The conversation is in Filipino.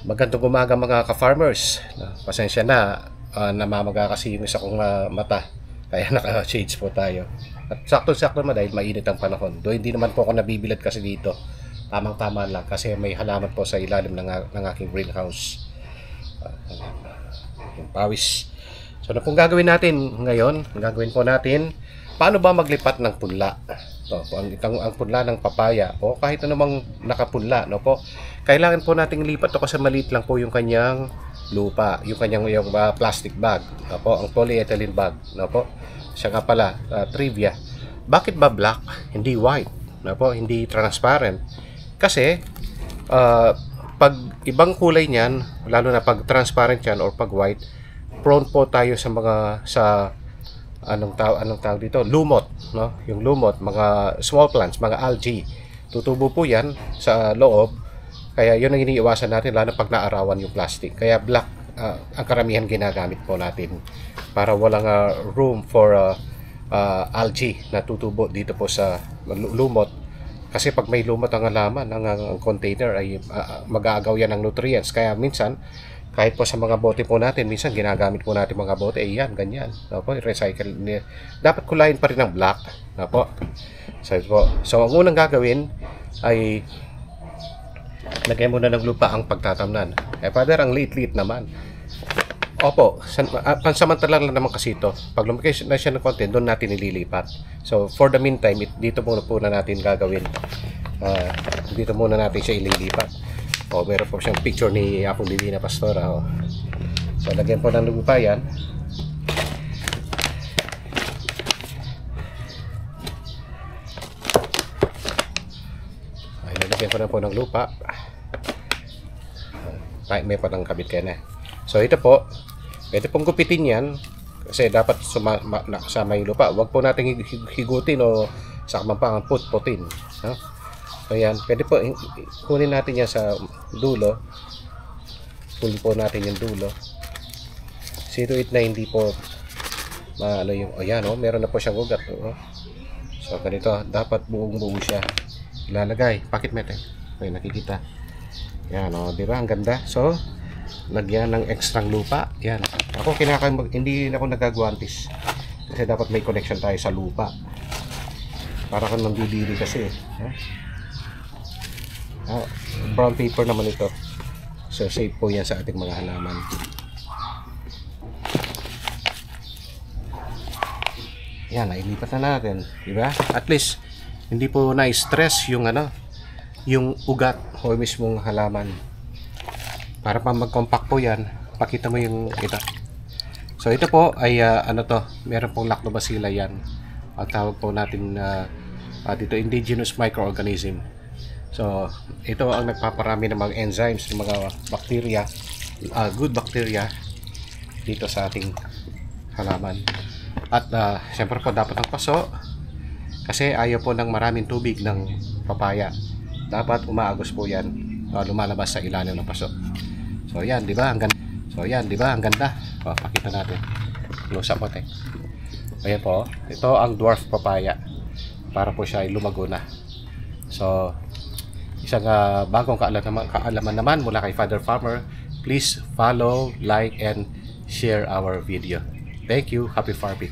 Magandang umaga mga ka-farmers. Pasensya na, namamaga kasi yung isa kong mata. Kaya naka-shades po tayo. At sakto-sakto naman dahil mainit ang panahon. Doon hindi naman po ako nabibilad kasi dito. Tamang-tama lang kasi may halaman po sa ilalim ng aking greenhouse. Yung pawis. So na pong gagawin natin ngayon, gagawin po natin, paano ba maglipat ng punla? Ang punla ng papaya o kahit anumang nakapunla, no po. Kailangan po nating lipat to kasi maliit lang po yung kanyang lupa, yung kanyang plastic bag, no po, ang polyethylene bag, no po. Siya nga pala, trivia. Bakit ba black, hindi white, no po, hindi transparent? Kasi pag ibang kulay niyan, lalo na pag transparent yan or pag white, prone po tayo sa anong tawag dito, lumot, no? Yung lumot, mga small plants, mga algae, tutubo po yan sa loob. Kaya yun ang iniiwasan natin, lalo pag naarawan yung plastic. Kaya black ang karamihan ginagamit po natin para walang room for algae na tutubo dito po sa lumot. Kasi pag may lumot ang halaman, ang container ay mag-aagaw yan ng nutrients. Kaya minsan kahit po sa mga bote po natin, minsan ginagamit po natin mga bote, yan, ganyan. Opo, recycle. Dapat kulayin pa rin ng black. Opo. So, ang unang gagawin ay lagyan muna ng lupa ang pagtatamnan. Father, ang liit-liit naman. Opo, pansamantala lang naman kasi ito. Pag lumaki na siya ng konti, doon natin ililipat. So, for the meantime, dito muna natin gagawin. Dito muna natin siya ililipat. Meron po siyang picture ni Apong Divina Pastora. So, lagyan po ng lupa yan. Ay, lagyan po na po ng lupa. May pa ng kabit kayo na. So, ito po. Pwede pong gupitin yan. Kasi dapat nakasama yung lupa. Huwag po natin higutin o sakman pa ang putin. Ayan, pwede po kunin natin yan sa dulo. Pull po natin yung dulo. See to it na hindi po yung, ayan, meron na po siyang ugat. So, ganito, dapat buong-buo siya. Ilalagay, pakit mete. Okay, nakikita. Yan, di ba? Ang ganda. So, lagyan ng extra lupa. Yan. Ako, hindi na ako nagagwantis. Kasi dapat may connection tayo sa lupa. Para kung nandidiri kasi. Brown paper naman ito. So safe po yan sa ating mga halaman. Yan, nailipat na natin, di ba? At least hindi po na-stress yung yung ugat o mismong halaman. Para pa mag-compact po yan, pakita mo yung ito. So ito po ay meron pong lactobacilli yan. Ang tawag po natin dito indigenous microorganism. So, ito ang nagpaparami ng mga enzymes, ng mga bacteria, good bacteria dito sa ating halaman. At siyempre po dapat ang paso kasi ayaw po ng maraming tubig ng papaya. Dapat umaagos po yan, lumalabas sa ilalim ng paso. So, yan, di ba? Ang ganda. Pakita natin. Close up natin. Ayan po. Ito ang dwarf papaya. Para po siya ay lumago na. So, isang bagong kaalaman naman mula kay Father Farmer. Please follow, like, and share our video. Thank you. Happy farming.